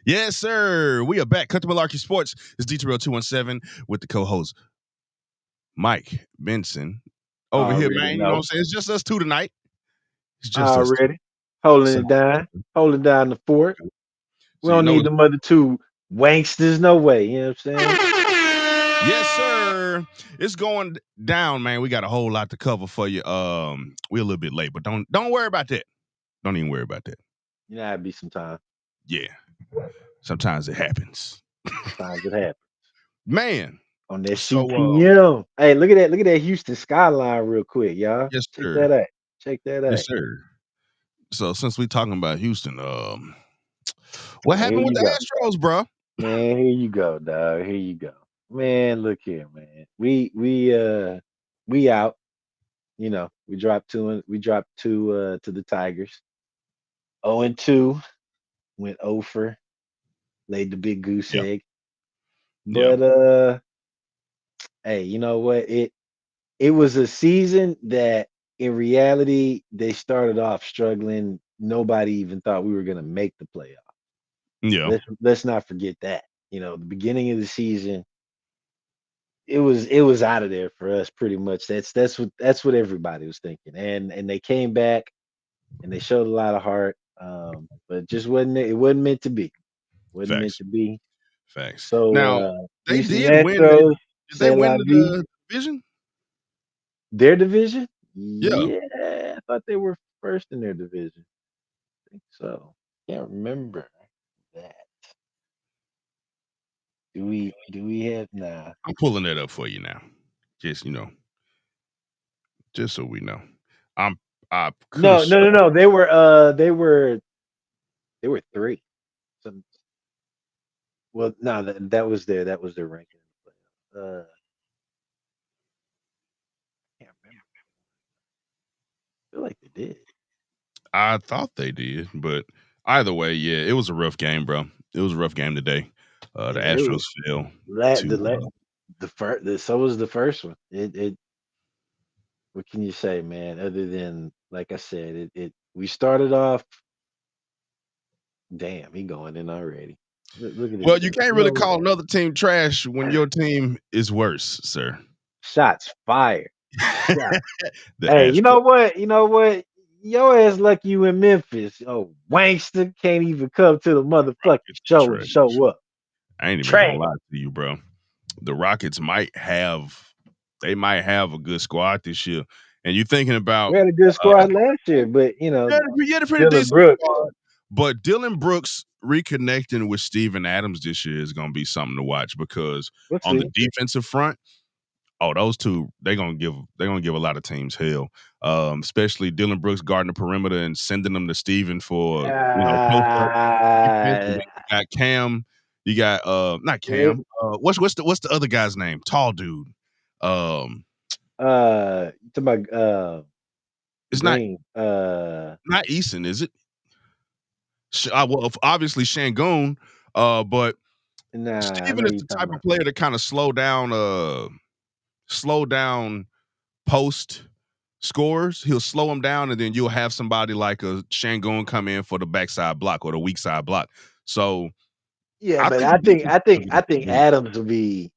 Yes, sir. We are back. Cut to Malarkey Sports. It's D-Terrell 217 with the co-host Mike Benson. Over here, Already man. You know what know. I'm saying? It's just us two tonight. It's just us two. Already. Holding So, it down. Holding down the fort. We so you don't know need it's them other two wanksters, no way. You know what I'm saying? yes, sir. It's going down, man. We got a whole lot to cover for you. We're a little bit late, but don't worry about that. Don't even worry about that. You know how it be sometimes. Yeah. Sometimes it happens. Sometimes it happens. Man. On that So CPM. Hey, look at that. Look at that Houston skyline real quick, y'all. yes, Check sir. that out. Check that Yes, out. sir. So since we talking about Houston, what Here happened with you the go. Astros, bro? Man, here you go, dog. Here you go. Man, look here, man. We out. You know, we dropped two to the Tigers. 0-2, went over, laid the big goose Yeah, egg. yeah, But hey, you know what? It was a season that in reality they started off struggling. Nobody even thought we were gonna make the playoff. yeah. Let's not forget that. You know, the beginning of the season, it was out of there for us pretty much. That's what everybody was thinking. And they came back and they showed a lot of heart. But just wasn't meant to be. Wasn't meant Facts, to be. facts. So Now they Houston did win. Did Astros, they say win la vie. the division? Their division? Yeah. Yeah, I thought they were first in their division. I think so. Can't remember that. Do we have nah? I'm pulling that up for you now. Just just so we know. I'm I could have No, no, no, no. They were three. Some well, no, that was their ranking. Can't remember. I feel like they did. I thought they did, but either way, yeah, it was a rough game, bro. It was a rough game today. The Yeah, it was Astros fell la to the first. So was the first one. It. What can you say, man? Other than like I said, we started off. Damn, he going in already. Look at well, this you thing. can't You really know what? call another team trash when your team is worse, sir. Shots fired. Shot. The Hey, you Astros. know what? You know what? Your ass lucky you in Memphis. Oh, Wankster can't even come to the motherfucking Rockets are show and trash. show up. I ain't even gonna Trash. lie to you, bro. The Rockets might have a good squad this year. And you thinking about We had a good uh squad last year, but yeah, they're pretty Dylan decent Brooks. squad. But Dylan Brooks reconnecting with Steven Adams this year is gonna be something to watch because We'll on the see. defensive front, oh, those two, they're gonna give a lot of teams hell. Especially Dylan Brooks guarding the perimeter and sending them to Steven for post up defense. And then Uh, you got Cam, you got not yeah, Cam. What's the other guy's name? Tall dude. Um you talking about it's not Green. not Eason, is it? Well, obviously Shangoon, but Nah, I Steven know is who you the talking type of about. player to kind of slow down post scores. He'll slow them down, and then you'll have somebody like a Shangoon come in for the backside block or the weak side block. So Yeah, I but think I the think defense I is gonna think get I a think boost. Adams will be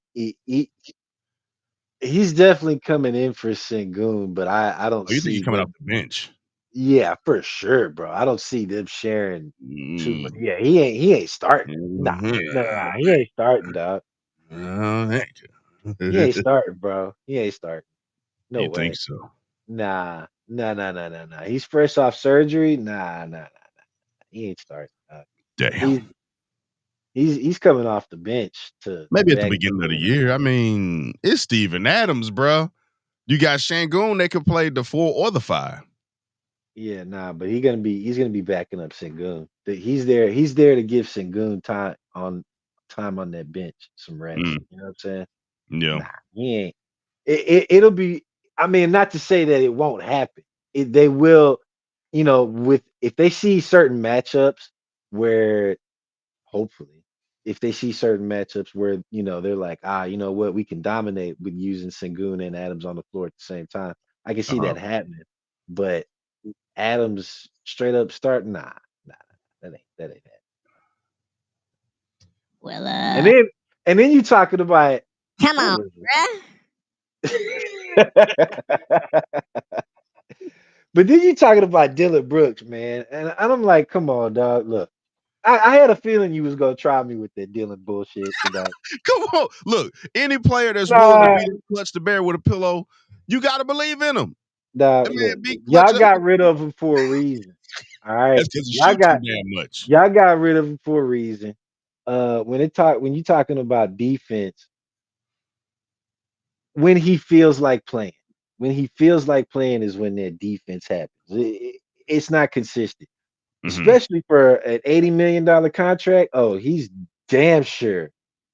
he's definitely coming in for Sengun, but I don't Oh, you think he's see coming off them. the bench? Yeah, for sure, bro. I don't see them sharing too much. Mm. Yeah, he ain't starting. Nah, Mhm. nah, nah, he ain't starting, dog. Heck. He ain't starting, bro. He ain't starting. No You think way. so? Nah, nah, nah, nah, nah, nah. He's fresh off surgery. Nah, nah, nah, nah. He ain't starting. He's Damn. he's coming off the bench to Maybe at the back beginning of the in. year. I mean, it's Steven Adams, bro. You got Shangoon, they could play the 4 or the 5. Yeah, nah, but he's gonna be backing up Sengun. He's there to give Sengun time on that bench, some reps. Mm, You know what I'm saying? yeah. Nah, he ain't. It'll be. I mean, not to say that it won't happen. They will. With if they see certain matchups where hopefully, if they see certain matchups where they're like, you know what, we can dominate with using Sengun and Adams on the floor at the same time. I can see Uh-huh. that happening, but Adams straight up start, nah, that ain't happening. Well, And then you talking about come what on, was bruh. it? But then you talking about Dylan Brooks, man, and I'm like, come on, dog. Look, I had a feeling you was gonna try me with that Dylan bullshit tonight. Come on, look, any player that's willing to Nah, be the clutch the bear with a pillow, you got to believe in him. nah. The man Look, be clutch y'all up. got rid of him for a reason. All right, That's because he y'all shoot too got damn much. y'all got rid of him for a reason. When you talking about defense, when he feels like playing, when he feels like playing is when their defense happens. It's not consistent, Hmm. especially for an $80 million contract. Oh, he's damn sure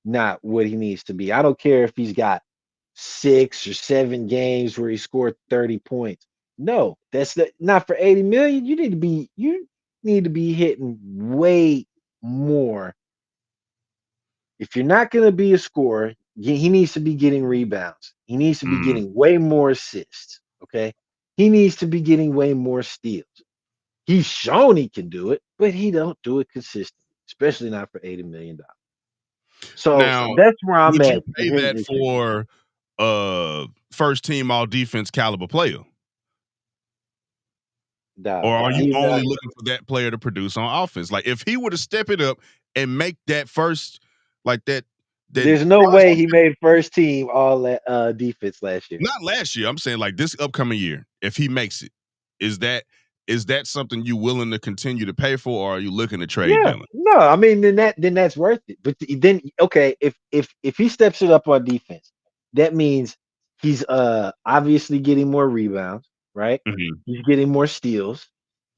not what he needs to be. I don't care if he's got 6 or 7 games where he scored 30 points. No, not for 80 million. You need to be hitting way more. If you're not going to be a scorer, he needs to be getting rebounds. He needs to be Hmm. getting way more assists. Okay. He needs to be getting way more steals. He's shown he can do it, but he don't do it consistently, especially not for $80 million. So Now, that's where I'm would you at pay with him that this year. for first team all defense caliber player? Dog, Or are you he's only not. looking for that player to produce on offense? Like if he were to step it up and make that first, like that There's no first, way he made first team all that defense last year. not last year. I'm saying like this upcoming year, if he makes it, is that is that something you willing to continue to pay for, or are you looking to trade Yeah, Dylan? no, I mean then that's worth it. But then okay, if he steps it up on defense, that means he's obviously getting more rebounds, right? Hmm. He's getting more steals,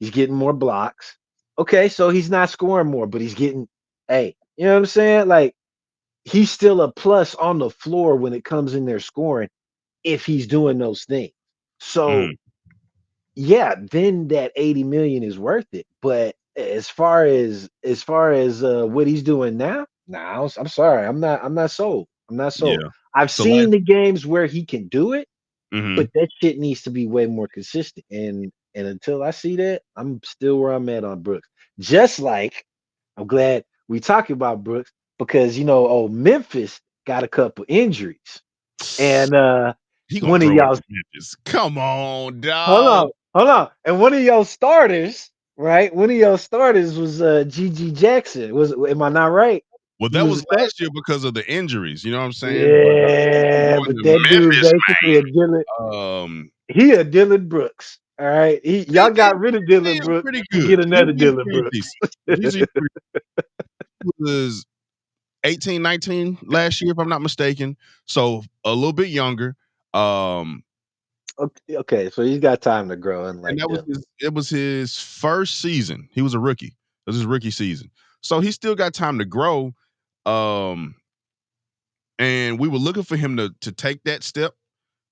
he's getting more blocks. Okay, so he's not scoring more, but he's getting hey, you know what I'm saying? Like he's still a plus on the floor when it comes in there scoring if he's doing those things. So Hmm. yeah, then that 80 million is worth it. But as far as what he's doing now, nah, I'm sorry, I'm not sold. I'm not sold. Yeah. I've So seen last. the games where he can do it, but Hmm. that shit needs to be way more consistent. And until I see that, I'm still where I'm at on Brooks. Just like I'm glad we talking about Brooks because Memphis got a couple injuries. And He gonna one of throw it y'all to Memphis. Come on, Hold dog. on, hold on. And one of your starters, right? One of your starters was G.G. Jackson. Am I not right? Well, He that was a was start. last year because of the injuries. You know what I'm saying? But Yeah, going but to that dude Memphis, basically a Dylan. man. He a Dylan Brooks. All right. Y'all got rid of Dylan Still Brooks pretty to good. get another GG is Dylan pretty Brooks. decent. GG was 18, 19 last year, if I'm not mistaken. So a little bit younger. Um, Okay, so he's got time to grow, and unlike that was Dylan. his first season. He was a rookie. It was his rookie season. So he still got time to grow. Um, and we were looking for him to take that step,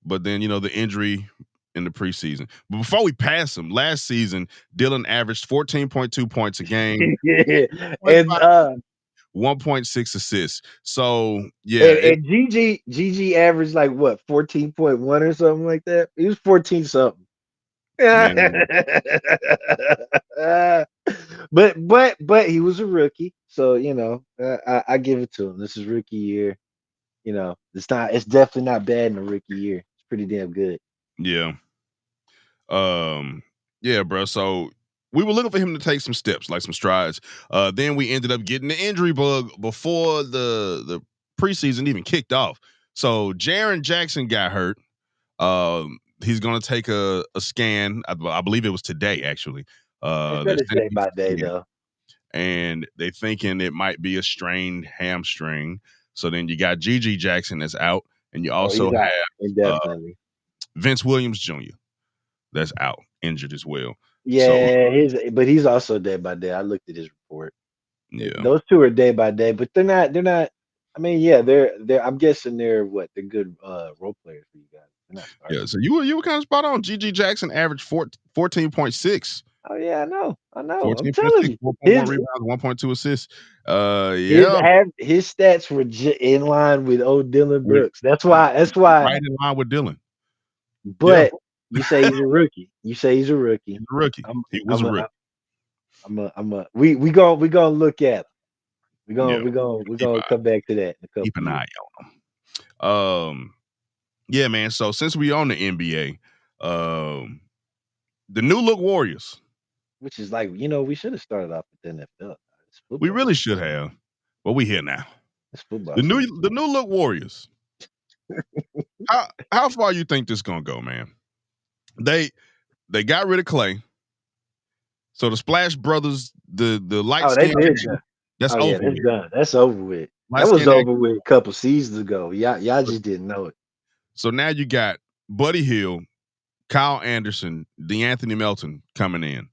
but then the injury in the preseason. But before we pass him, last season Dylan averaged 14.2 points a game, Yeah, 1.5, and 1.6 assists. So yeah, and and Gigi averaged like what 14.1 or something like that. He was 14 something. man, But he was a rookie, so I give it to him. This is rookie year. It's definitely not bad in a rookie year. It's pretty damn good. yeah, um, yeah, bro. So we were looking for him to take some steps, like some strides. Then we ended up getting the injury bug before the preseason even kicked off. So Jaren Jackson got hurt. He's gonna take a scan. I believe it was today, actually. They They're said it's sending day him by a day scan, though. and they thinking it might be a strained hamstring. So then you got Gigi Jackson that's out, and you Oh, also he's out have indefinitely. Vince Williams Jr. that's out, injured as well. So Yeah, but he's also day by day. I looked at his report. yeah, Those two are day by day, but they're not. They're not. I mean, yeah, they're. I'm guessing they're what? They're good role players for you guys. They're not yeah. starters. So you were kind of spot on. Gigi Jackson averaged 14.6. Oh yeah, I know. I know. I'm telling 14.6, you, 4.1 his rebounds, 1.2 assists. his Yeah, his stats were in line with old Dylan with Brooks. That's why. That's why. right in line with Dylan. Yeah, But you say he's a rookie. You say he's a rookie. he's a rookie. I'm. He was I'm a a. rookie. I'm a. I'm a. We gonna look at him. We're gonna Yeah, we're gonna we're keep gonna come back to that in a keep couple an years. eye on them. Yeah, man. So since we on the NBA, the new look Warriors, Which is like, we should have started off with the NFL. It's we football really season. should have, but we here now. It's football The new season. the new look Warriors. How far you think this gonna go, man? They they got rid of Clay, so the Splash Brothers, the light Oh, they skinned been done. that's Oh yeah, over that's with. done. That's over with. Light That was skinned over with a couple seasons ago. Y'all just didn't know it. So now you got Buddy Hield, Kyle Anderson, DeAnthony Melton coming in.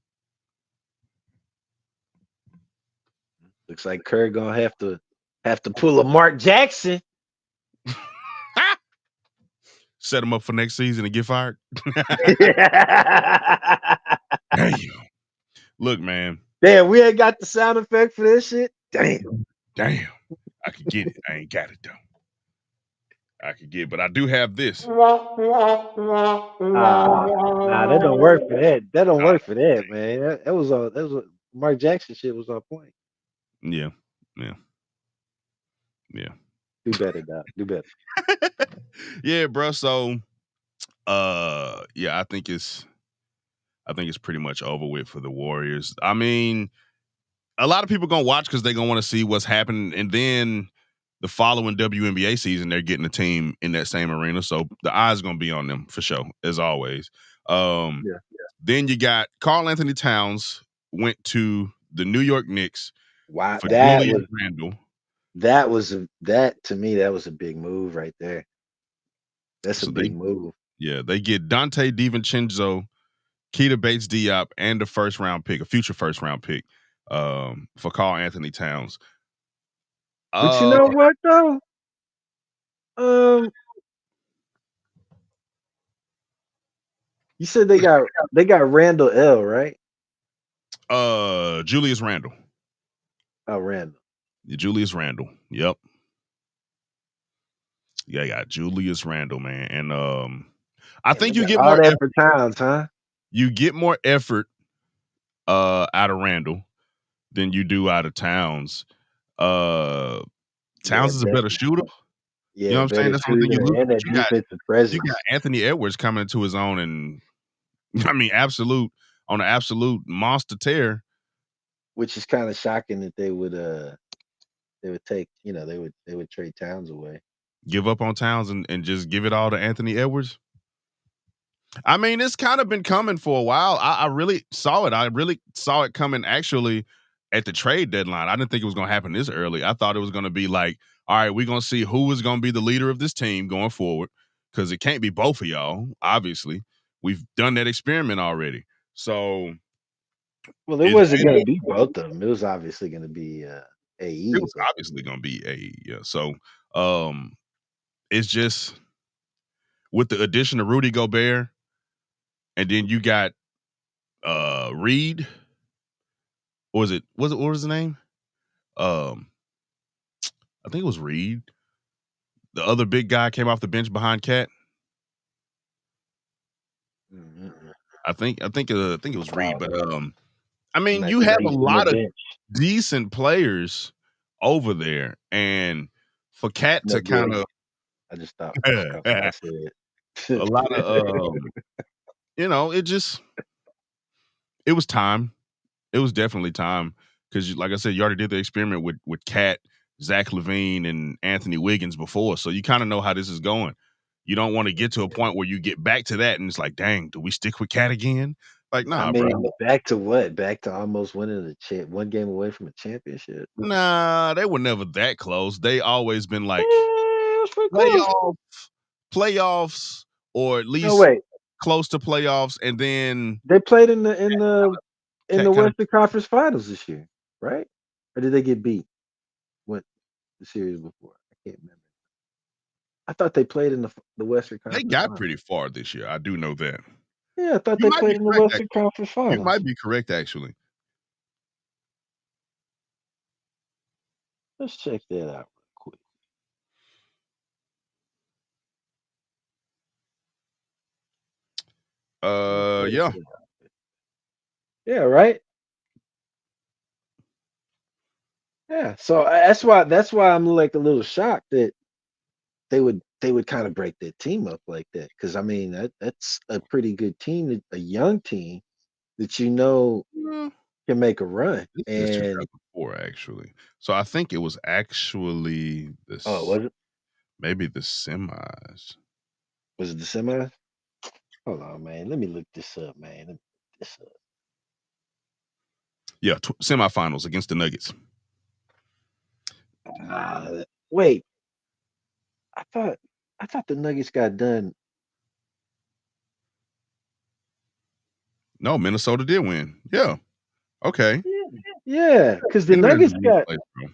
Looks like Kerr gonna have to pull a Mark Jackson. Set them up for next season and get fired. Damn. Look, man. Damn, we ain't got the sound effect for this shit. Damn. Damn. I could get it. I ain't got it though. I could get it, but I do have this. Nah, that don't work for that. That don't Uh, work for that, man. That was Mark Jackson shit was on point. yeah. Yeah. Yeah. Do better, Doc. Do better. Yeah, bro. So yeah, I think it's pretty much over with for the Warriors. I mean, a lot of people gonna watch because they're gonna want to see what's happening, and then the following WNBA season, they're getting a team in that same arena, so the eyes gonna be on them for sure, as always. Um, Yeah. then you got Carl Anthony Towns went to the New York Knicks Wow, for that Julius was Randle. that to me that was a big move right there. That's a So they big move. they get Dante DiVincenzo, Keita Bates Diop, and a first round pick, a future first round pick, for Carl Anthony Towns. But you Uh, know what though? Um, you said they got Randall L, right? Julius Randle. Oh, Randall. Julius Randle. Yep. Yeah, I got Julius Randle, man. And I Damn, they think you got get all more that effort. for Towns, huh? You get more effort out of Randle than you do out of Towns. Uh Yeah, Towns is a better definitely. shooter. You Yeah, know what I'm saying? better That's the only thing you shooter lose. and But that defensive presence, you got Anthony Edwards coming into his own and I mean on an absolute monster tear. which is kind of shocking that they would take, they would trade Towns away. Give up on Towns and just give it all to Anthony Edwards. I mean, it's kind of been coming for a while. I really saw it. I really saw it coming actually at the trade deadline. I didn't think it was going to happen this early. I thought it was going to be like, all right, we're going to see who is going to be the leader of this team going forward because it can't be both of y'all. Obviously, we've done that experiment already. So Well, it it, wasn't it, going to be both of them. It was obviously going to be it AE, was but obviously going to be a yeah. So it's just with the addition of Rudy Gobert, and then you got Reed. What was the name? Um, I think it was Reed. The other big guy came off the bench behind Cat. mm-mm. I think it was I Reed. don't But know. I I'm mean, not you sure. have a He's from the lot of bench. decent players over there, and for Cat No to kind good. of I just thought what I a said. lot of it was time. It was definitely time because, like I said, you already did the experiment with Cat, Zach Levine, and Anthony Wiggins before, so you kind of know how this is going. You don't want to get to a point where you get back to that and it's like, dang, do we stick with Cat again? Like, I nah, bro. mean, back to what? Back to almost winning the one game away from a championship. Nah, they were never that close. They always been like It's pretty close. playoff, playoffs, or at No, least wait. close to playoffs, and then They played in the kind of Western Conference Finals this year, right? Or did they get beat? What the series before? I can't remember. I thought they played in the Western they Conference got Finals. pretty far this year. I do know that. Yeah, I thought You they might be played in the correct. Western Conference You Finals. might be correct, actually. Let's check that out real quick. Yeah. Yeah, right. Yeah. So that's why I'm like a little shocked that they would kind of break their team up like that. Because I mean that's a pretty good team, a young team that Well, can make a run. this is And 2004 actually. So I think it was actually oh, this was it? maybe the semis. Was it the semis? Hold on, man. Let me look this up, man. Let me look this up. Yeah, semifinals against the Nuggets. Wait, I thought I thought the Nuggets got done. No, Minnesota did win. Yeah. Okay. Yeah, yeah, because the And there's Nuggets the got replay, bro.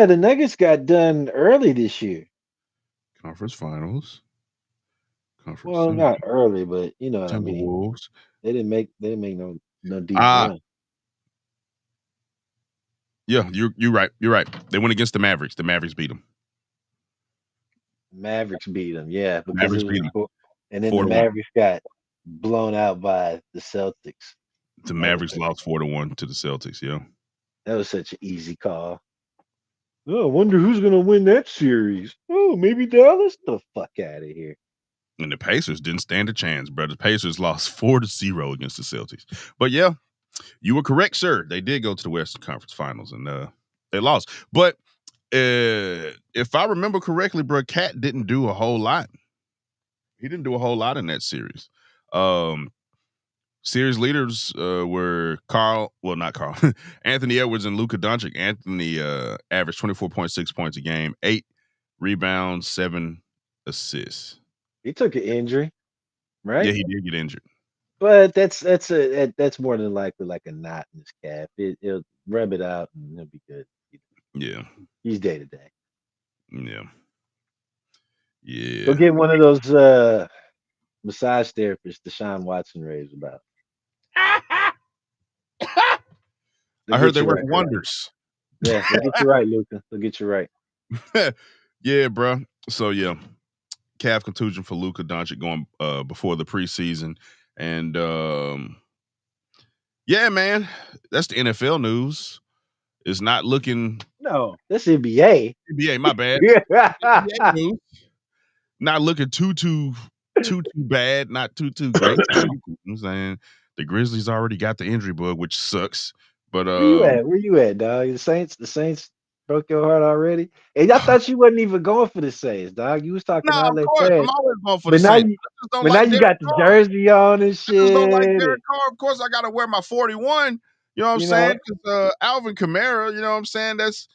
the Nuggets got done early this year. Conference finals, conference Well, semi. not early, but you know what I mean. Timberwolves. They didn't make no deep Ah, run. yeah, you're right. You're right. They went against the Mavericks. The Mavericks beat them. Mavericks beat them, yeah, because it Mavericks was beat them and then the 4-1. Mavericks got blown out by the Celtics. The That was Mavericks lost 4-1 to the Celtics. Yeah. that was such an easy call. Oh, I wonder who's gonna win that series. Oh, maybe Dallas. The fuck out of here. And the Pacers didn't stand a chance, bro. The Pacers lost 4-0 against the Celtics. But yeah, you were correct, sir. They did go to the Western Conference Finals and they lost. But if I remember correctly, bro, Cat didn't do a whole lot. He didn't do a whole lot in that series. Um, Series leaders were not Carl, Anthony Edwards and Luka Doncic. Anthony averaged 24.6 points a game, 8 rebounds, 7 assists. He took an injury, Yeah, right? he did get injured. But that's more than likely like a knot in his calf. It'll rub it out and he'll be good. Yeah, He's day to day. yeah, Go yeah. get one of those massage therapists Deshaun Watson raves about. They'll I heard get they you work right. wonders. Yeah, they'll get you right, Luca. They'll get you right. Yeah, bro. So yeah, calf contusion for Luka Doncic going before the preseason, and yeah, man, that's the NFL news. It's not looking No, that's NBA. NBA. My bad. NBA news not looking too bad. Not too great. You know what I'm saying the Grizzlies already got the injury bug, which sucks. But Where you at? Where you at, dog? The Saints broke your heart already. And I thought you wasn't even going for the Saints, dog. You was talking no, all of that course I'm trash. always going for the But now Saints. you I just don't but now like you Derek got the Carr. jersey on and I just don't like shit. Derek And, Carr. Of course, I got to wear my 41. You know what I'm you know, saying? Because Alvin Kamara, you know what I'm saying? That's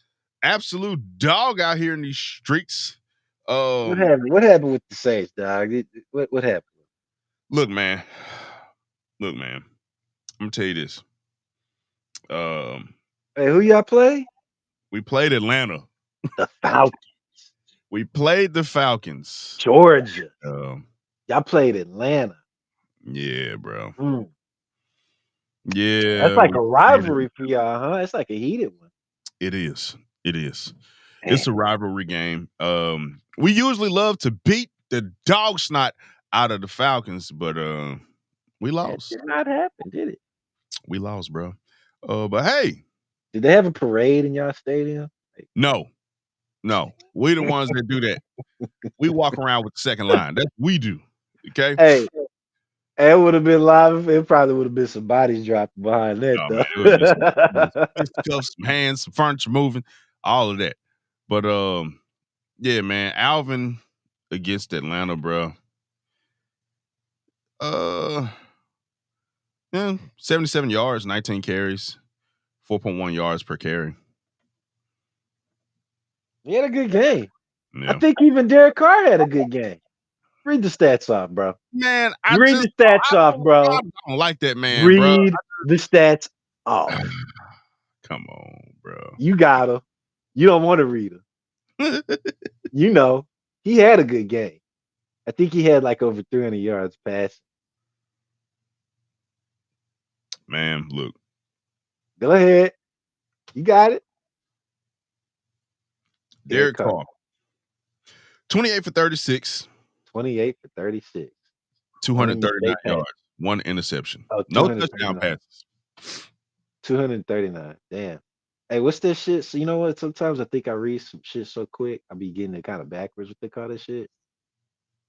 absolute dog out here in these streets. what Um, happened? What happened with the Saints, dog? What happened? look, man. Look, man. I'm gonna tell you this. Um, Hey, who y'all play? we played Atlanta. The Falcons. We played the Falcons. Georgia. Um, Y'all played Atlanta. yeah, bro. Mm. That's Yeah, like we a played it. rivalry for y'all, huh? It's like a heated one. It is. It is. It's Damn. a rivalry game. We usually love to beat the dog snot out of the Falcons, but we That lost. did not happen, did it? We lost, bro. But hey, Did they have a parade in y'all stadium? Like, no, no. We the ones that do that. We walk around with the second line. That's what we do. Okay. hey, it would have been live. It probably would have been some bodies dropping behind that, Oh man, it was though. fisticuffs, some hands, some furniture moving, all of that. But yeah, man, Alvin against Atlanta, bro. Uh, yeah, 77 yards, 19 carries, 4.1 yards per carry. He had a good game. I Yeah, think even Derek Carr had a good game. Read the stats off, bro. man, I You read just the stats I off, don't, I bro. don't like that man, bro. Read the stats off. Come on, bro. You got him. You don't want to read him. You know, he had a good game. I think he had like over 300 yards passing. Man, look, Go ahead. You got it. Derek Derek Carr, Carr, 28 for 36, 28 for 36. How many 239 straight passes? yards, one interception, Oh, no touchdown 239. passes. 239. Damn. Hey, what's that shit? So you know what? Sometimes I think I read some shit so quick, I be getting it kind of backwards. What they call that shit?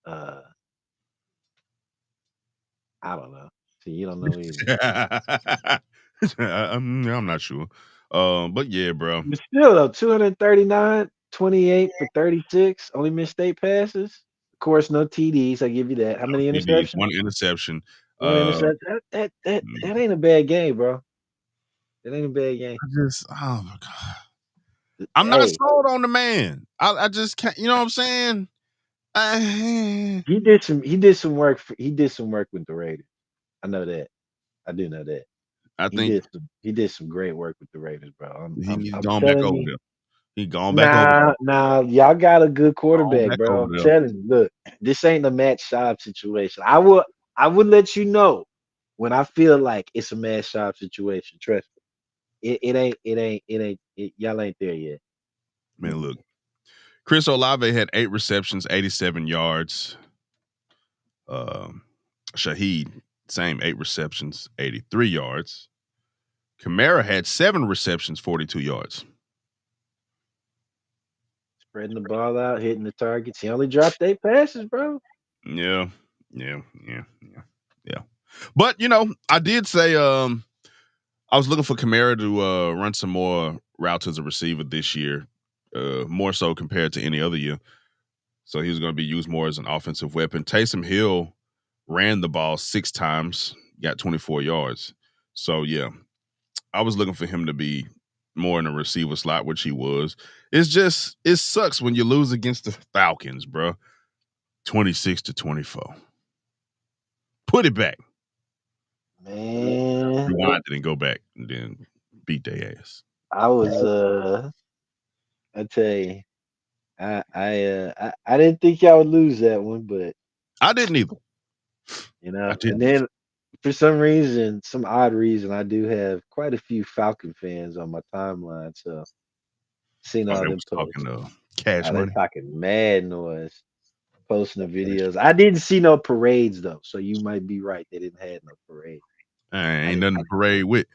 Uh, I don't know. See, you don't know either. I'm not sure. But yeah, bro. But still though, 239, 28 for 36, only missed 8 passes. Of course, no TDs. I give you that. How many TDs, interceptions? one interception. One Uh, interception. That mm, ain't a bad game, bro. That ain't a bad game. I just, oh my god, I'm not Hey, sold on the man. I just can't. You know what I'm saying? I, he did some work with the Raiders. I know that. I do know that. I think He did some great work with the Raiders, bro. he's I'm gone back telling over you. there. He gone back over there. Nah, y'all got a good Gone quarterback, back bro. over I'm there. telling you. Look, this ain't a Matt Schaub situation. I would let you know when I feel like it's a Matt Schaub situation. Trust me. Y'all ain't there yet. Man, look, Chris Olave had 8 receptions, 87 yards. Um, Shaheed, same 8 receptions, 83 yards. Kamara had 7 receptions, 42 yards. Spreading the ball out, hitting the targets. He only dropped 8 passes, bro. Yeah, yeah. Yeah. But I did say I was looking for Kamara to run some more routes as a receiver this year, more so compared to any other year. So he was going to be used more as an offensive weapon. Taysom Hill ran the ball 6 times, got 24 yards. So yeah, I was looking for him to be more in a receiver slot, which he was. It's just it sucks when you lose against the Falcons, bro. 26-24. Put it back. Man, Rewind it and go back and then beat their ass. I was I tell you, I didn't think y'all would lose that one, but I didn't either. I and didn't either. then for some reason, some odd reason, I do have quite a few Falcon fans on my timeline. So seen Oh, all they them was posts. talking cash They money. talking mad noise, posting the Cash. videos. I didn't see no parades though, so you might be right. They didn't have no parade. I Ain't didn't nothing to parade with.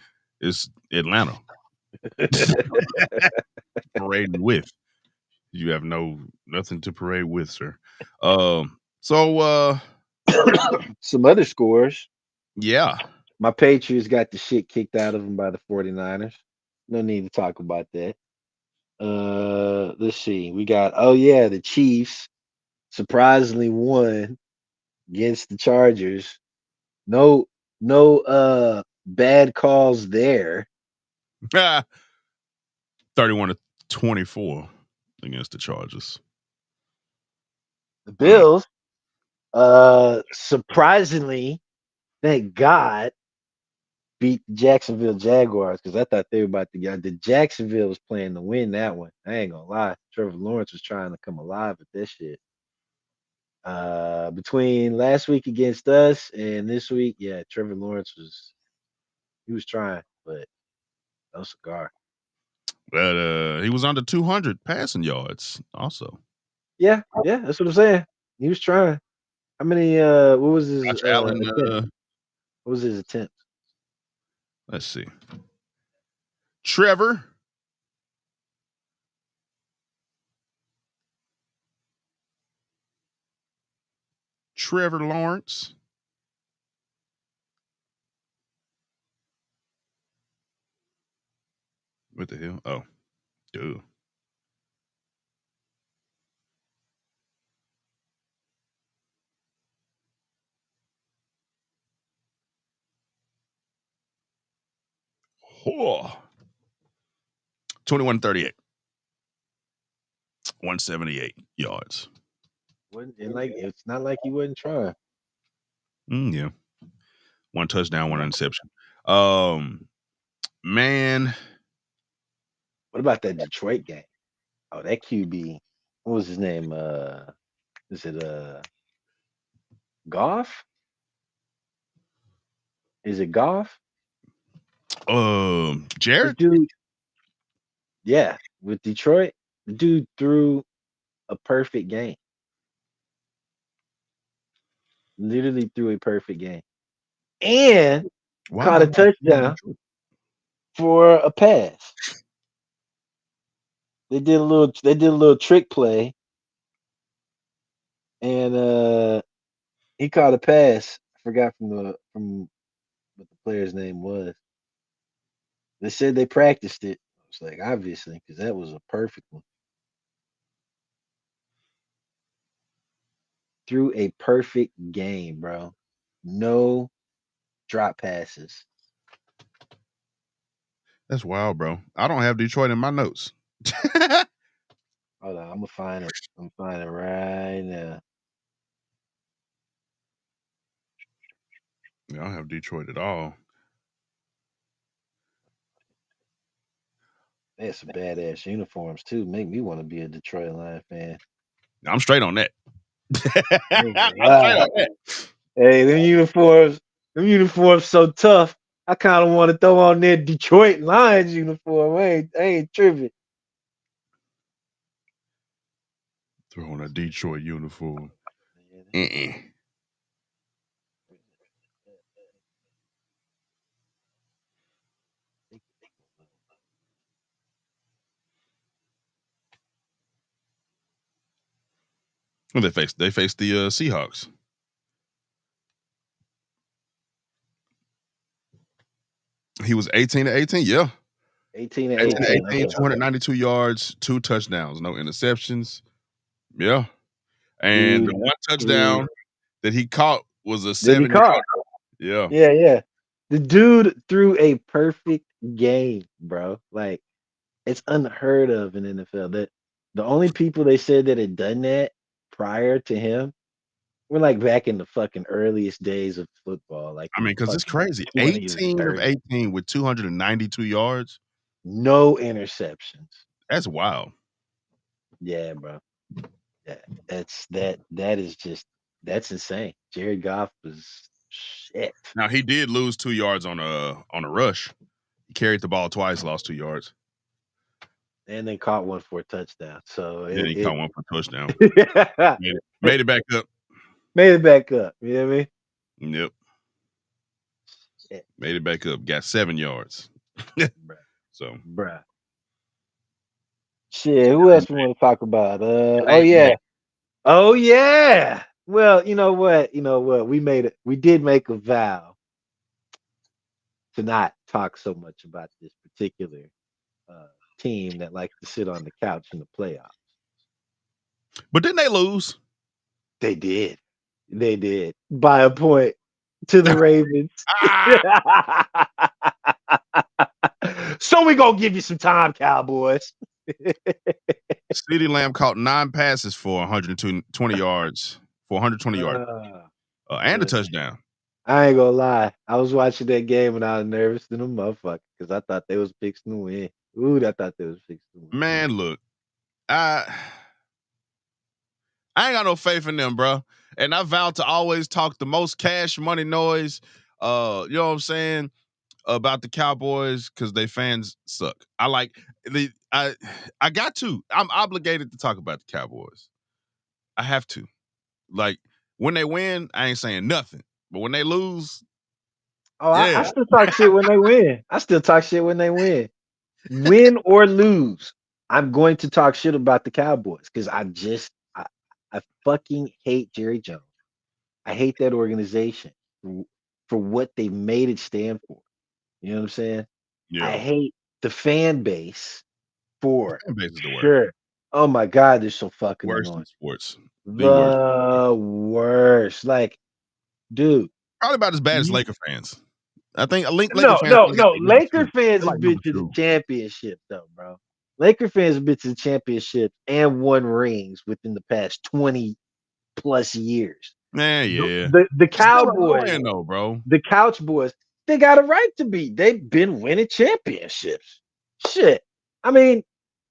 It's Atlanta. Parading with. You have nothing to parade with, sir. So Some other scores. yeah. My Patriots got the shit kicked out of them by the 49ers. No need to talk about that. Let's see. We got the Chiefs surprisingly won against the Chargers. No no bad calls there. 31-24 against the Chargers. The Mm. Bills surprisingly, thank God, beat the Jacksonville Jaguars because I thought they were about to get the Jacksonville was playing to win that one. I ain't gonna lie. Trevor Lawrence was trying to come alive with this shit. Between last week against us and this week, yeah, Trevor Lawrence was trying, but no cigar. But he was under 200 passing yards also. Yeah, yeah, that's what I'm saying. He was trying. How many what was his Josh Allen, attempt? What was his attempt? let's see. Trevor Lawrence. What the hell? Oh, dude. Oh, 21-38. 178 yards. Wasn't and like it's not like he wasn't trying. Yeah. One touchdown, one interception. Um, man. What about that Detroit game? Oh, that QB. What was his name? Is it Goff? Is it Goff? This Jared? dude, yeah, with Detroit, the dude threw a perfect game. Literally threw a perfect game. And Why caught a did he choose touchdown Detroit? for a pass. they did a little trick play, and he caught a pass. I forgot from what the player's name was. They said they practiced it. I was like, obviously, because that was a perfect one. Threw a perfect game, bro. No drop passes. That's wild, bro. I don't have Detroit in my notes. Yeah, Hold on, I'm gonna find it. I'm finding it right now. I don't have Detroit at all. They had some badass uniforms too. Make me want to be a Detroit Lion fan. I'm straight on that. I ain't gonna I'm straight lie. on that. Hey, them uniforms so tough. I kind of want to throw on their Detroit Lions uniform. I ain't tripping. Throw on a Detroit uniform. Man, Uh-uh. Well, they faced the Seahawks. He was 18 to 18. Yeah. 18 and 18 to 18. 18, Okay. 292 yards, 2 touchdowns, no interceptions. Yeah. And the Dude one threw. touchdown that he caught was a Did he 7 yard. caught? Yeah. Yeah, yeah. The dude threw a perfect game, bro. Like it's unheard of in NFL. That the only people they said that had done that prior to him were like back in the fucking earliest days of football, like I in mean, the because it's fucking crazy. 20s and 18 of 30s. 18 with 292 yards. No interceptions. That's wild. Yeah, bro. Yeah, that is just that's insane. Jared Goff was shit. Now he did lose 2 yards on a rush. He carried the ball twice, lost 2 yards. And then caught one for a touchdown. So Then it, he caught one for a touchdown. it Made it back up. made it back up. You know what I mean? Yep. Yeah, Made it back up. Got 7 yards. bruh, So bruh. Shit, who else we want to talk about? Oh hey, yeah. Oh yeah. Well, you know what? You know what? We did make a vow to not talk so much about this particular uh team that likes to sit on the couch in the playoffs. but didn't they lose? They did. They did. By a point to the Ravens. Ah, So we gonna give you some time, Cowboys. CeeDee Lamb caught 9 passes for 120 yards, for 120 yards, Uh, and a look, touchdown. I ain't gonna lie. I was watching that game and I was nervous than a motherfucker because I thought they was fixing to win. Ooh, I thought they was fixing to win. Man, look, I I ain't got no faith in them, bro. And I vowed to always talk the most cash money noise. You know what I'm saying about the Cowboys because they fans suck. I like the I got to. I'm obligated to talk about the Cowboys. I have to. Like when they win, I ain't saying nothing. But when they lose, Oh, I yeah, still talk shit when they win. I still talk shit when they win. Win or lose, I'm going to talk shit about the Cowboys because I fucking hate Jerry Jones. I hate that organization for what they made it stand for. You know what I'm saying? I yeah. hate the fan base The for fan base is the worst. sure. Oh my god, they're so fucking Worst in annoying. sports. The worst. The worst. Like, dude, Probably about as bad as you Laker fans. I think Laker no, fans no, probably got no. like number Laker two. fans They're have like been number to the two. championship though, bro. Laker fans have been to the championship and won rings within the past 20 plus years. Yeah, The yeah. the, the Still Cowboys annoying though, bro. The Couch Boys, they got a right to be. They've been winning championships. Shit. I mean,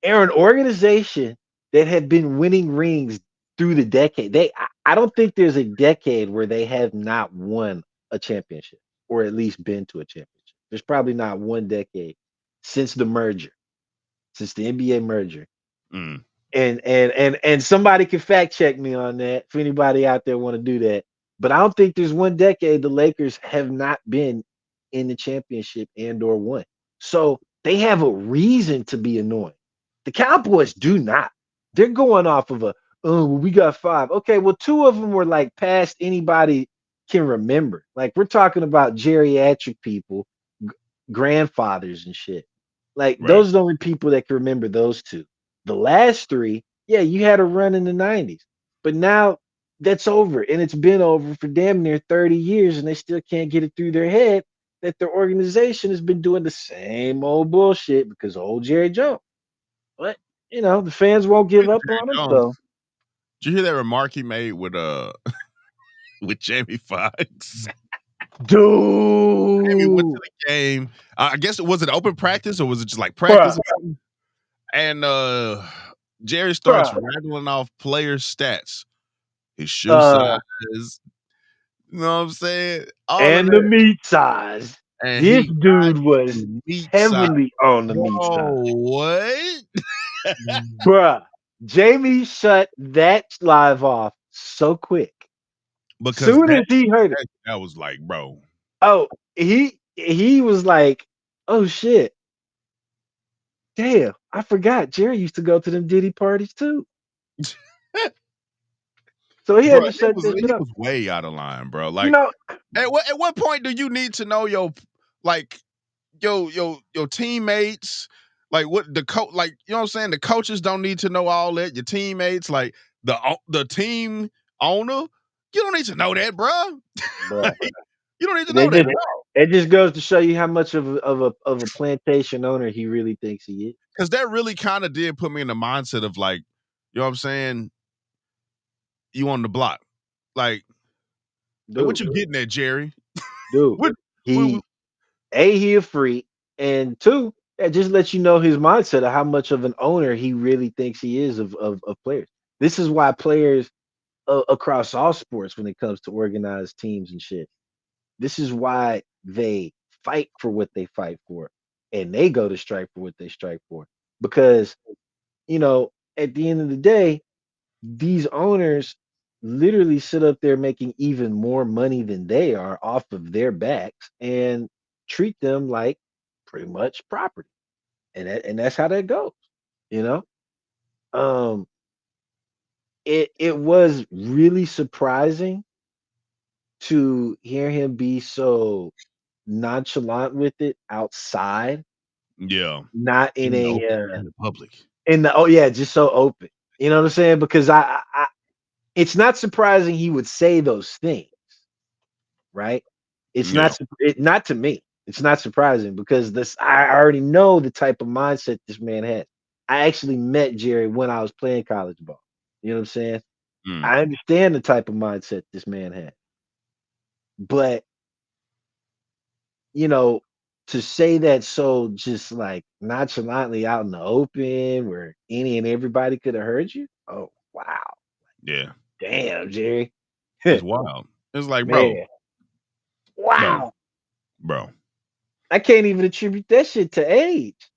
they're an organization that had been winning rings through the decade. I don't think there's a decade where they have not won a championship or at least been to a championship. There's probably not one decade since the merger, since the NBA merger. Mm. And somebody can fact check me on that if anybody out there want to do that. But I don't think there's one decade the Lakers have not been in the championship and or won. So they have a reason to be annoying. The Cowboys do not. They're going off of well, we got 5. Okay, well, 2 of them were like past anybody can remember. Like we're talking about geriatric people, g- grandfathers and shit. Like Right. those are the only people that can remember those 2. The last 3, yeah, you had a run in the 90s, but now that's over, and it's been over for damn near 30 years, and they still can't get it through their head that their organization has been doing the same old bullshit because of old Jerry Jones. But the fans won't give Speaking of up Jerry on him. Jones, So, did you hear that remark he made with with Jamie Foxx? Jamie went to dude, the game. I guess it was it open practice or was it just like practice bruh, or something? And Jerry starts bruh, rattling off player stats, his shoe uh, size, you know what I'm saying? All of and the that. meat size. And This he dude got was his meat size. heavily on the meat Bro, side, what? bruh. Jamie shut that live off so quick. Because Soon as he heard it, that was like, bro. oh, he was like, "Oh shit, damn, I forgot." Jerry used to go to them Diddy parties too, so he Bro, had to shut that he shit up. was way out of line, bro. You Like know, at what point do you need to know like your teammates, like what the coach, like you know what I'm saying? The coaches don't need to know all that. Your teammates, like the team owner, you don't need to know that, bro. bruh. Like, you don't need to know They that, just bro. it just goes to show you how much of a plantation owner he really thinks he is. Because that really kind of did put me in the mindset of like, you know what I'm saying? You on the block, like what Dude, you getting at, Jerry? dude. What, what, He he a freak, and 2, it just lets you know his mindset of how much of an owner he really thinks he is of players. This is why players across all sports, when it comes to organized teams and shit, this is why they fight for what they fight for, and they go to strike for what they strike for, because at the end of the day, these owners literally sit up there making even more money than they are off of their backs and treat them like pretty much property. And that's how that goes, you know? Um it was really surprising to hear him be so nonchalant with it outside, yeah, not in in the a open, in the public. in the oh yeah, just so open. You know what I'm saying? Because I it's not surprising he would say those things, right? Yeah, Not to me. It's not surprising because this I already know the type of mindset this man had. I actually met Jerry when I was playing college ball. You know what I'm saying? mm, I understand the type of mindset this man had. But, you know, to say that so just like nonchalantly out in the open where any and everybody could have heard you. Oh, wow. yeah. Damn, Jerry. It's wild. It's like, Man. bro, Wow. bro. I can't even attribute that shit to age.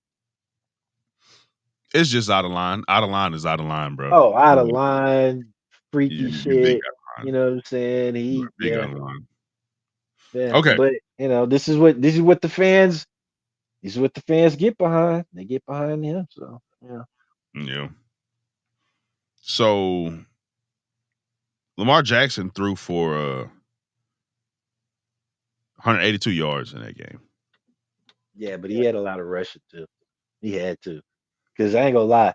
It's just out of line. Out of line is out of line, bro. Oh, out of Like, line, freaky you're big shit. out of You line. know what I'm saying? You are big out of line. Yeah. Okay. But this is what the fans get behind. They get behind him. So yeah. Yeah. So Lamar Jackson threw for 182 yards in that game. Yeah, but he had a lot of rushing too. He had to. Because I ain't gonna lie,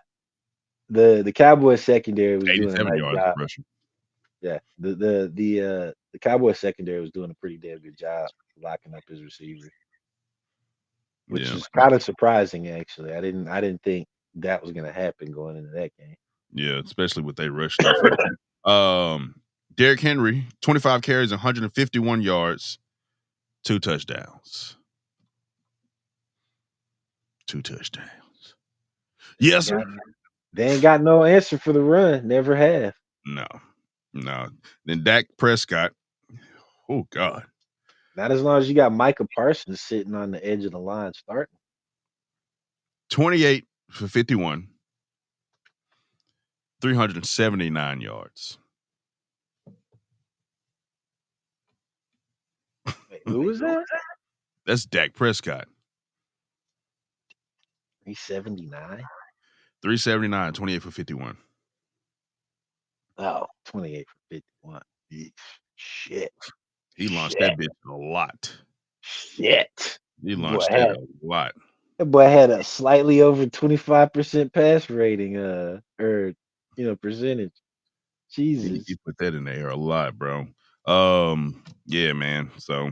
the Cowboys secondary was doing a 87 nice yards job. rushing. Yeah. The Cowboys secondary was doing a pretty damn good job locking up his receivers, which Yeah. is kind of surprising actually. I didn't think that was gonna happen going into that game. Yeah. Especially with their rush defense. Um, Derrick Henry, 25 carries, 151 yards, 2 touchdowns. 2 touchdowns. They Yes, ain't sir. got they ain't got no answer for the run. Never have. No. No. Then Dak Prescott. Oh God. Not as long as you got Micah Parsons sitting on the edge of the line starting. 28 for 51, 379 yards. Wait, who was that? That's Dak Prescott. 379. 379, 28 for 51. Oh, 28 for 51. Yeesh. Shit. He launched Shit. that bitch a lot. Shit. He Boy launched that had a lot. that boy had a slightly over 25% pass rating, or percentage. He Jesus. put that in the air a lot, bro. Yeah, man. So,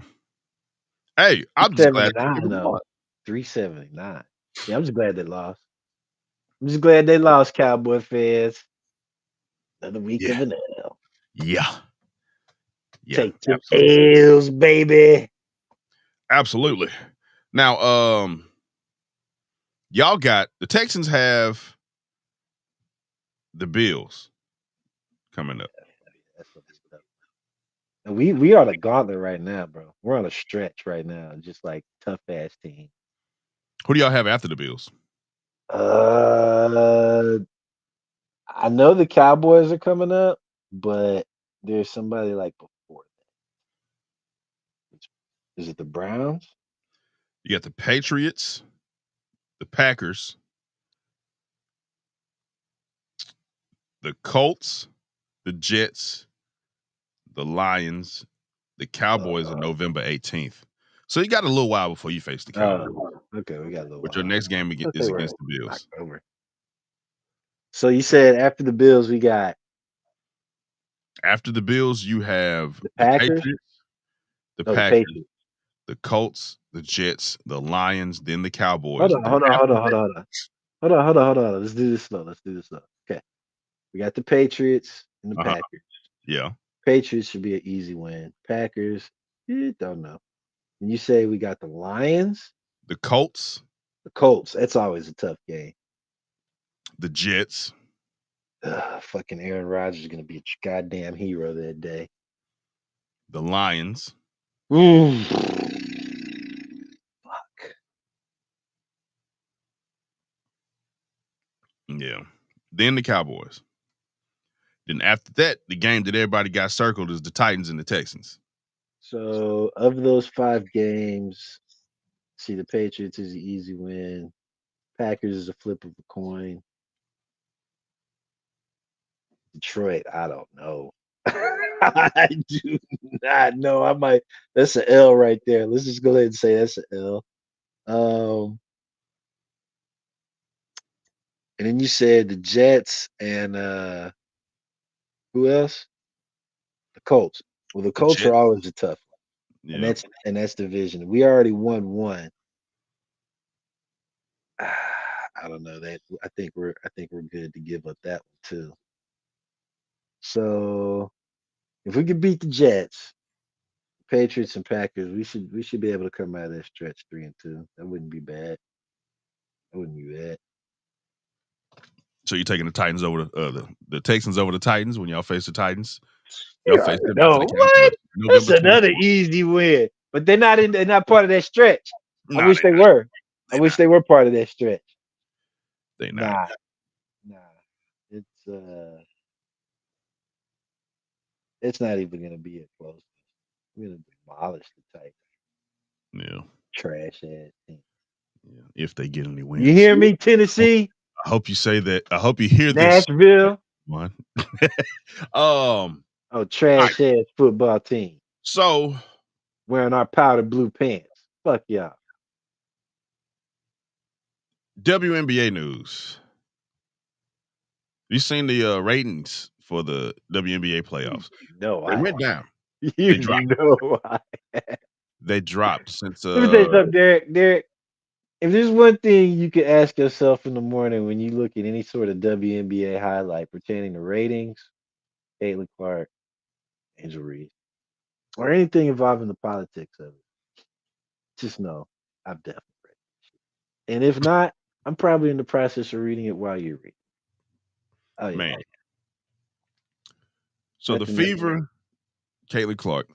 hey, I'm just glad they 379 never though. lost. 379. Yeah, I'm just glad they lost. I'm just glad they lost, Cowboy fans. Another week Yeah, of an L. yeah, yeah. Take them Absolutely, L's, baby. absolutely. Now, y'all got the Texans have the Bills coming up. That's gonna be tough. And we are the gauntlet right now, bro. We're on a stretch right now, just like tough ass team. Who do y'all have after the Bills? Uh, I know the Cowboys are coming up, but there's somebody like before that. Is it the Browns? You got the Patriots, the Packers, the Colts, the Jets, the Lions, the Cowboys on Uh, November 18th. So you got a little while before you face the Cowboys. okay, we got a little But your while. next game Let's say is we're against the in Bills. October. So you said after the Bills, we got After the Bills, you have the the Packers. Patriots, the No, the Packers, Patriots. the Colts, the Jets, the Lions, then the Hold Cowboys. on, Then hold on, hold after on, hold that, on, hold on. Hold on. Let's do this slow. Let's do this slow. Okay. We got the Patriots and the uh-huh, Packers. yeah, Patriots should be an easy win. Packers, don't know. And you say we got the Lions, the Colts, the Colts. That's always a tough game. the Jets, Fucking Aaron Rodgers is gonna be a goddamn hero that day. the Lions, Mm. Fuck. yeah, then the Cowboys. Then after that, the game that everybody got circled is the Titans and the Texans. So of those 5 games, see the Patriots is an easy win. Packers is a flip of a coin. Detroit, I don't know. I do not know. I might. That's an L right there. Let's just go ahead and say that's an L. Um, and then you said the Jets and who else? The Colts. Well, the The Colts are Jets, always a tough one, and yeah. that's division. We already won one. I don't know that. I think we're good to give up that one too. So if we could beat the Jets, Patriots, and Packers, we should be able to come out of that stretch 3-2. That wouldn't be bad. That wouldn't be bad. So you're taking the Titans over the Texans over the Titans when y'all face the Titans. Y'all Yeah, face them after no, the what? Cowboys, That's November another 24th. easy win. But they're not in. They're not part of that stretch. I Nah, wish they they not. were. I They wish not. they were part of that stretch. They not. Nah, nah. It's uh, it's not even gonna be a close. We're gonna demolish the Titans. Yeah. Trash ass team. Yeah. If they get any You wins. hear me, I Tennessee, hope you say that. I hope you hear this Nashville? one. Oh, All right. trash ass football team So wearing our powder blue pants. Fuck y'all. WNBA news. You seen the ratings for the WNBA You playoffs? know They I. went down. You They dropped. know I. They dropped since Let me tell you something, Derek. Derek, if there's one thing you can ask yourself in the morning when you look at any sort of WNBA highlight pertaining to ratings, Caitlin Clark, Angel Reese, or anything involving the politics of it, just know I've definitely read it. And if not, I'm probably in the process of reading it while you're reading. Oh yeah, man. So the nothing else. Fever, Caitlin Clark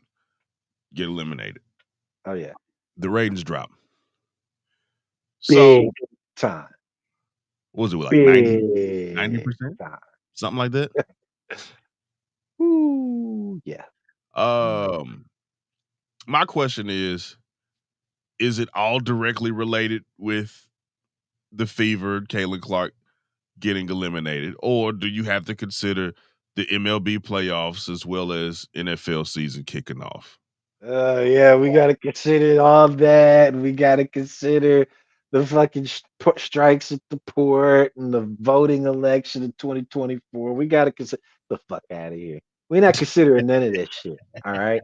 get eliminated. Oh yeah, The ratings drop. big So time, what was it like 90 big percent time. something like that? Ooh, yeah. Um, my question is it all directly related with the Fever, Caitlin Clark? getting eliminated, or do you have to consider the MLB playoffs as well as NFL season kicking off? Yeah, we gotta consider all that. We gotta consider the fucking strikes at the port and the voting election in 2024. We gotta consider the fuck out of here. We're not considering none of that shit. All right.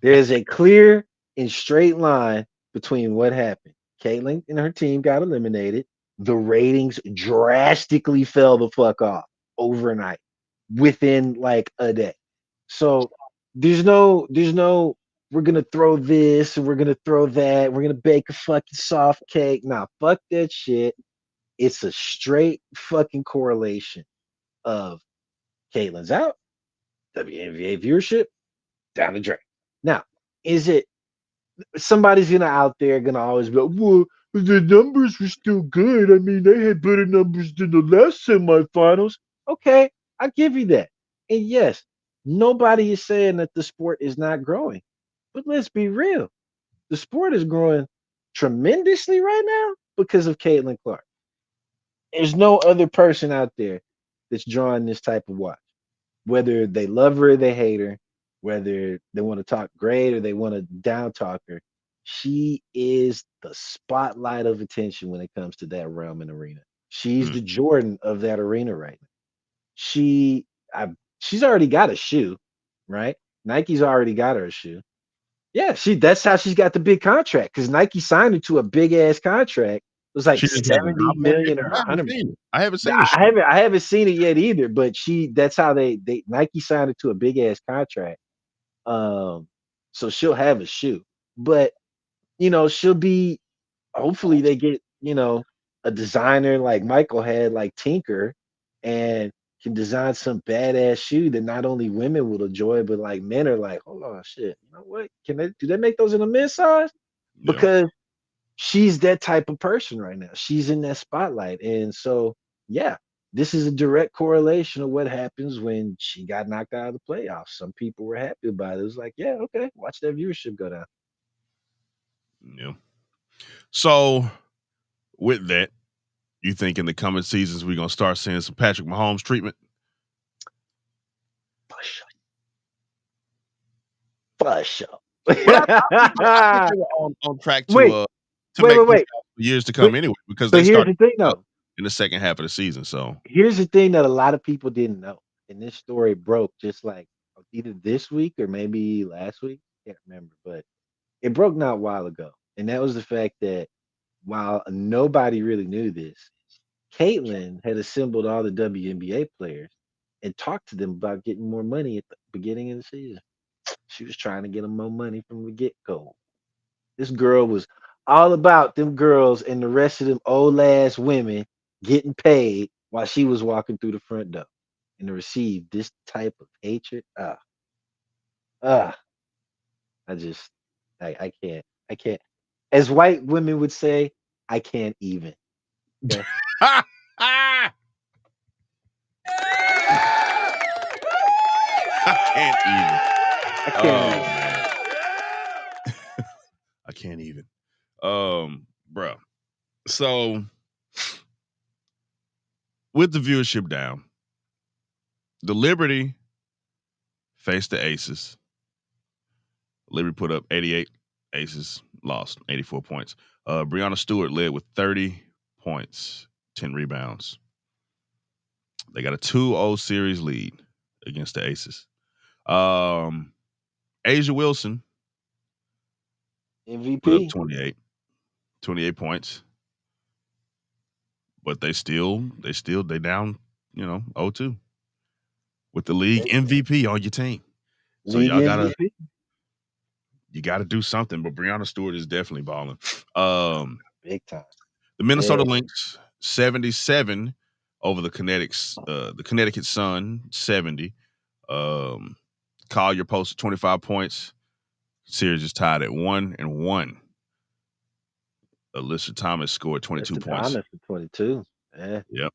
There is a clear and straight line between what happened. Caitlyn and her team got eliminated. The ratings drastically fell the fuck off overnight within like a day. So there's no we're gonna throw this and we're gonna throw that. We're gonna bake a fucking soft cake. Nah, fuck that shit. It's a straight fucking correlation of Caitlyn's out, WNBA viewership down the drain. Now, is it somebody's gonna out there gonna always be like, well, the numbers were still good. I mean, they had better numbers than the last semifinals. Okay, I give you that. And yes, nobody is saying that the sport is not growing. But let's be real. The sport is growing tremendously right now because of Caitlin Clark. There's no other person out there that's drawing this type of watch. Whether they love her or they hate her, whether they want to talk great or they want to down talk her, she is the spotlight of attention when it comes to that realm and arena. She's Mm. the Jordan of that arena right now. She, she's already got a shoe, right? Nike's already got her a shoe. Yeah, that's how she's got the big contract because Nike signed her to a big ass contract. It was like She just hasn't 70 dropped that million bitch. or I haven't 100. seen it. I haven't seen the I shoe. haven't I haven't seen it yet either, but that's how they Nike signed it to a big ass contract. Um, so she'll have a shoe. But she'll be hopefully they get, a designer like Michael had, like Tinker, and can design some badass shoe that not only women will enjoy, but like men are like, hold on, shit, you know what? Do they make those in a mid size? Yeah. Because she's that type of person right now. She's in that spotlight. And so, yeah, this is a direct correlation of what happens when she got knocked out of the playoffs. Some people were happy about it. It was like, yeah, okay, watch that viewership go down. Yeah. So with that, you think in the coming seasons we're gonna start seeing some Patrick Mahomes treatment? For sure. For sure. But I think they were on track wait, to wait, make wait, wait. playoffs for years to But come anyway, because but they here's started the thing up though. in the second half of the season. So Here's the thing that a lot of people didn't know. And this story broke just like either this week or maybe last week. Can't remember, but it broke not a while ago. And that was the fact that while nobody really knew this, Caitlin had assembled all the WNBA players and talked to them about getting more money at the beginning of the season. She was trying to get them more money from the get go. This girl was all about them girls and the rest of them old ass women getting paid while she was walking through the front door. And to receive this type of hatred, ah, I just, I can't, I can't. As white women would say, I can't even. Okay, I can't even. I can't Oh even. man, I can't even. Bro. So with the viewership down, the Liberty faced the Aces. Liberty put up 88. Aces lost 84 points. Breonna Stewart led with 30 points, 10 rebounds. They got a 2-0 series lead against the Aces. Um, Asia Wilson put up MVP. 28 points, but they down, 0-2 with the league MVP on your team. So League MVP. you gotta do something. But Breonna Stewart is definitely balling. Um, Big time. the Minnesota Big. Lynx 77 over the Connecticut Sun 70. Um, Collier posted 25 points. Series is tied at 1-1. Alyssa Thomas scored 22 Mr. points. Thomas at 22. Yeah. Yep.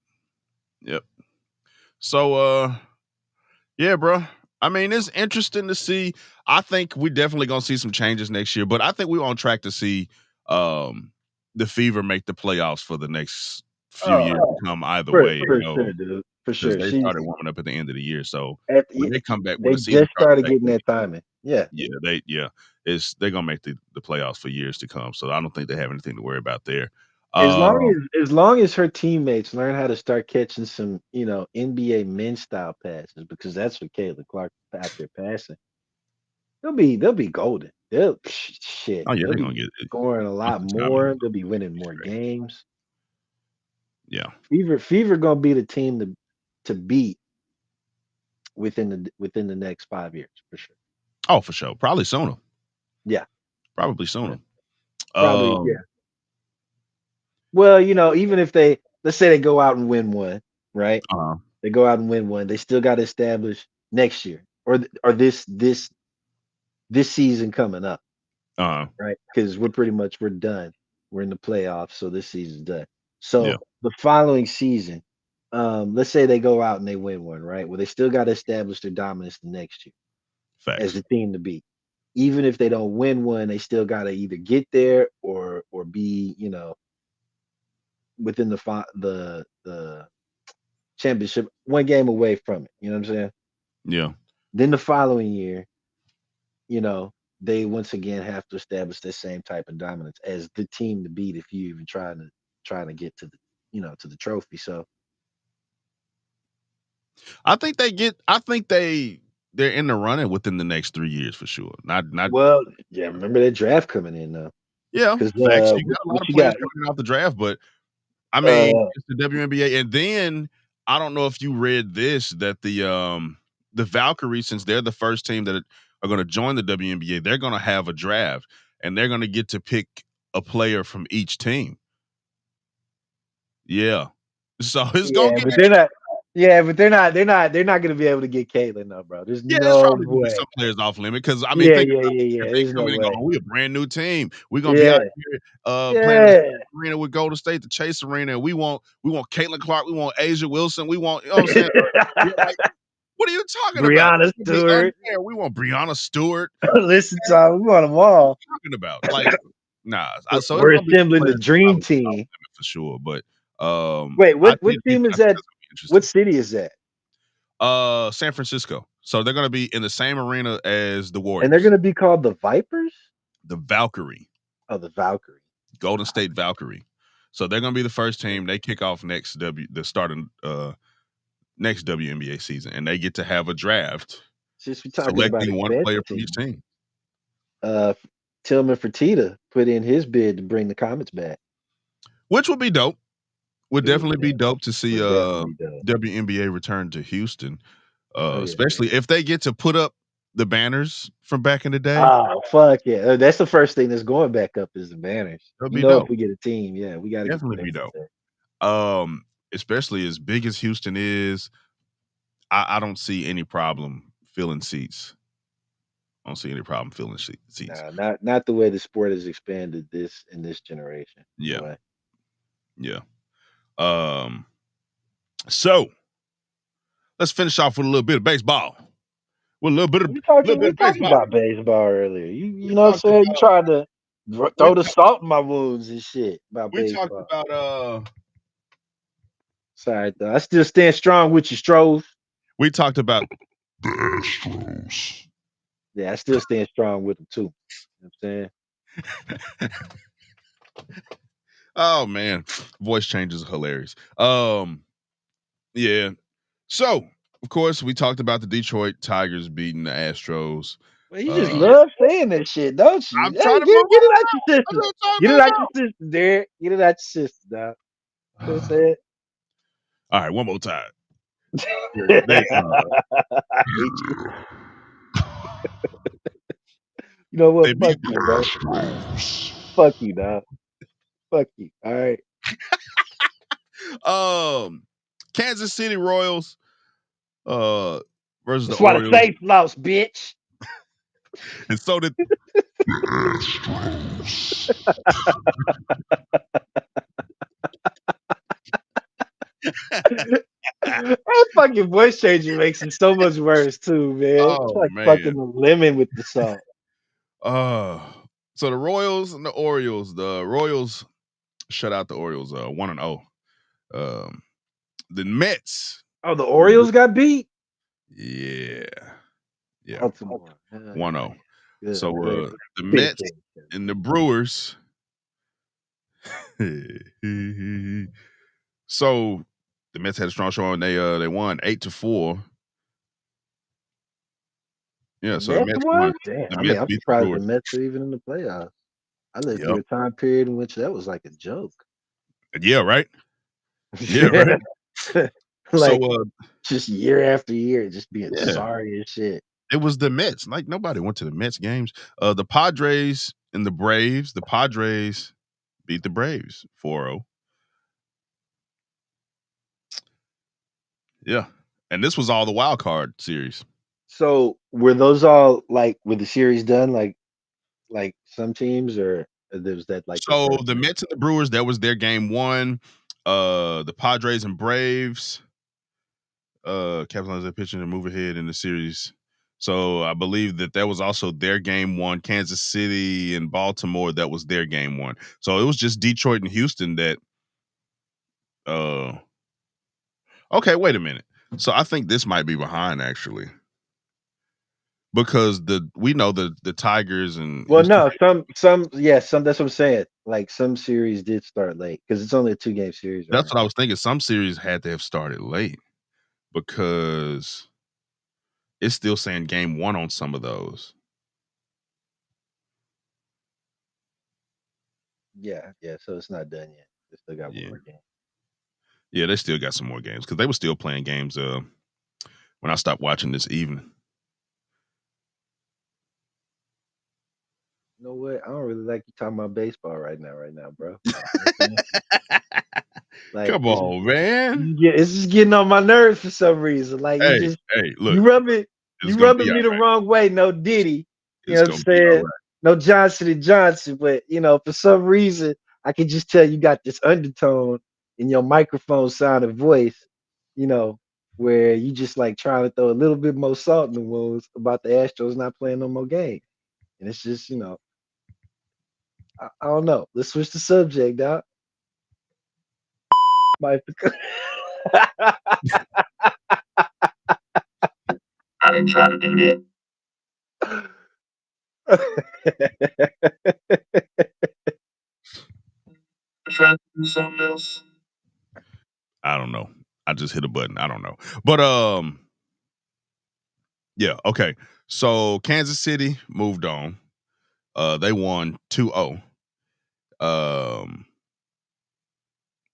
Yep. So yeah, bro. I mean, it's interesting to see. I think we're definitely gonna see some changes next year, but I think we're on track to see um the Fever make the playoffs for the next few years Oh, to come either for way, for sure, dude. For because sure. they She's started warming up at the end of the year. So at when yeah, they come back, when they the season just starts started back getting up, that timing. Yeah. they're gonna make the playoffs for years to come. So I don't think they have anything to worry about there. As long Um, as long as her teammates learn how to start catching some, NBA men's style passes, because that's what Caitlin Clark is out there passing. They'll be golden. Shit. oh yeah, They'll they're gonna be get it. scoring a Once lot the timing more. They'll be winning is more great. games. Yeah. Fever gonna be the team to beat within the next 5 years for sure. Oh, for sure. Probably sooner. Yeah, Probably yeah, sooner. probably. Um, Yeah. Well, even if let's say they go out and win one, right? uh, They go out and win one. They still got to establish next year or this season coming up, uh, right? Because we're done. We're in the playoffs, so this season's done. yeah. So the following season, let's say they go out and they win one, right? Well, they still got to establish their dominance the next year as Facts. the team to beat. Even if they don't win one, they still got to either get there or be, within the championship, one game away from it. You know what I'm saying? Yeah. Then the following year, you know, they once again have to establish that same type of dominance as the team to beat if you even trying to get to the trophy. So I think they're in the running within the next 3 years for sure. Not well, yeah, remember that draft coming in though. yeah, Because facts. You what, got a lot what of you players got? coming off the draft, but I mean, Uh it's the WNBA. And then I don't know if you read this that the Valkyries, since they're the first team that are gonna join the WNBA, they're gonna have a draft and they're gonna get to pick a player from each team. Yeah. So it's gonna yeah, get but they're interesting. not yeah, but they're not gonna be able to get Caitlyn though, bro. There's Yeah, there's no probably gonna be way. some players off limit because I mean, Yeah, think yeah, about yeah, it. If yeah. they There's come no in and go, way. "Oh, we a brand new team. We're gonna be out Yeah, here playing in the yeah. same arena with Golden State, the Chase Arena, and we want Caitlin Clark, we want Asia Wilson, we want you know what I'm saying? You're like, what are you talking about? Brianna It's gonna be Stewart. unfair. We want Brianna Stewart. Listen, Tom, we want them all. Talking about like, nah. So it's We're gonna be some assembling the players that's dream probably off team. limit for sure. But Wait, I what did think team is I think that? that's gonna be What interesting. city is that? San Francisco. So they're gonna be in the same arena as the And they're Warriors, gonna be called the Vipers? the Valkyrie. Oh, the Valkyrie. Golden State Valkyrie. So they're gonna be the first team. They kick off the starting next WNBA season, and they get to have a draft Since we're talking about selecting one player expansion from each team, team, uh, Tillman Fertitta put in his bid to bring the Comets back. which would be dope. Would It would definitely be dope to see would definitely be dope. WNBA return to Houston, Oh yeah. especially if they get to put up the banners from back in the day. Oh fuck yeah! That's the first thing that's going back up is the banners. That'd You be know, if dope. we get a team, yeah, we got to get the Definitely be banners dope. there. Especially as big as Houston is, I don't see any problem filling seats. I don't see any problem filling seats. Nah, not the way the sport has expanded this in this generation. No Yeah, way. yeah. Um, so let's finish off with a little bit of baseball. With We a little talking bit we of talked baseball. about baseball earlier. We You know what I'm talked saying? You about tried to we throw the salt in my wounds and shit about we talked baseball. about Sorry though. I still stand strong with you, Strohs. we talked about the Astros. Yeah, I still stand strong with them too. You know what I'm saying? Oh man, voice changes are hilarious. Yeah. So of course we talked about the Detroit Tigers beating the Astros. Well, you just Uh, love saying that shit, don't you? I'm Hey, trying to get, move get it out your on. I'm system. just trying Get to it move out your system, Derek. Get it out your system, dog. You know what I'm saying? All right, one more time. They I hate you. You know what? they Fuck beat you, bro. the Astros. Fuck you, dog. Fuck you. All right. Kansas City Royals uh versus the That's why the Orioles. safe lost, bitch. And so did Astros. That fucking voice changer makes it so much worse too, man. It's Oh like man. fucking a lemon with the salt. Uh so the Royals and the Orioles. The Royals shut out the Orioles 1-0. Um, the Mets. Oh, the Orioles got beat. Yeah, yeah, Baltimore. Oh, 1-0. good, So good. the Pay Mets attention. and the Brewers. So the Mets had a strong showing. They won 8-4. Yeah, The so the Mets Mets won. won? Damn. The I mean, Mets I'm beat the surprised the Brewers. Mets are even in the playoffs. I lived through Yep. a time period in which that was like a joke. Yeah, right. Yeah, right. So Like just year after year, just being yeah, sorry and shit. it was the Mets. Like nobody went to the Mets games. The Padres and the Braves. The Padres beat the Braves 4-0. Yeah. And this was all the wild card series. So were those all like with the series done like some teams or there was that like the So first the Mets and the Brewers, that was their game one. The Padres and Braves, capitalized their pitching to move ahead in the series. So I believe that was also their game one. Kansas City and Baltimore, that was their game one. So it was just Detroit and Houston that okay, wait a minute. So I think this might be behind actually. Because we know the Tigers and Well, Houston. no, some yeah, some that's what I'm saying. Like some series did start late because it's only a 2 game series right That's now. what I was thinking. Some series had to have started late because it's still saying game one on some of those. Yeah, yeah. So it's not done yet. They still got one Yeah. more game. Yeah, they still got some more games because they were still playing games when I stopped watching this evening. You know what? I don't really like you talking about baseball right now, bro. You know what I'm saying? Like Come on, man. it's just getting on my nerves for some reason. Like Hey, hey, look, you rubbing it's you gonna be rubbing all me the right. wrong way. No Diddy, you know It's what I'm gonna be all saying? right. No Johnson and Johnson, but for some reason I can just tell you got this undertone in your microphone sound and voice, you know, where you just like trying to throw a little bit more salt in the wounds about the Astros not playing no more games. And it's just, I don't know. Let's switch the subject, dog. Might- I didn't try to do that. I tried to do something else. I don't know. I just hit a button. I don't know. But yeah, okay. So Kansas City moved on. They won 2-0. Um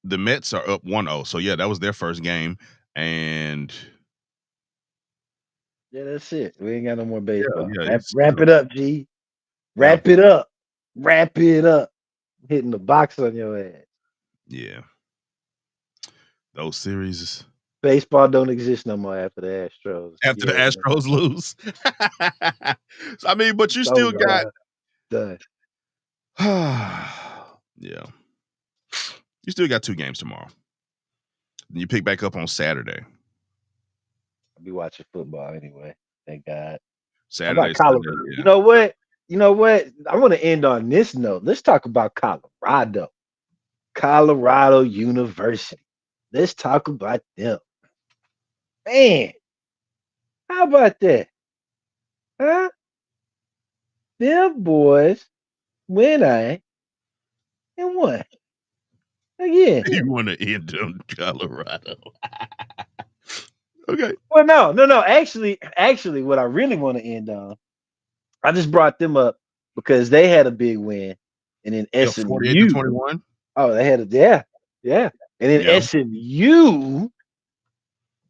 the Mets are up 1-0. So yeah, that was their first game. And Yeah, that's it. We ain't got no more yeah, baseball. yeah, Wrap it up, G. yeah, Wrap it up. Wrap it up. Hitting the box on your ass. yeah. Those series Baseball don't exist no more after the Astros. after the Yeah, man. Astros lose. So, I mean, but you It's still over, got dog. Done. yeah. You still got 2 games tomorrow. Then you pick back up on Saturday. I'll be watching football anyway. Thank God. How about Saturday, Colorado? Sunday, You yeah. know what? You know what? I want to end on this note. Let's talk about Colorado. Colorado University. Let's talk about them. Man, how about that? Huh? Them boys went I and won again. You wanna end on Colorado. Okay. Well, no. Actually, what I really want to end on, I just brought them up because they had a big win, and then Yeah, SMU. 48 to 21. Oh, they had a yeah, and then Yeah.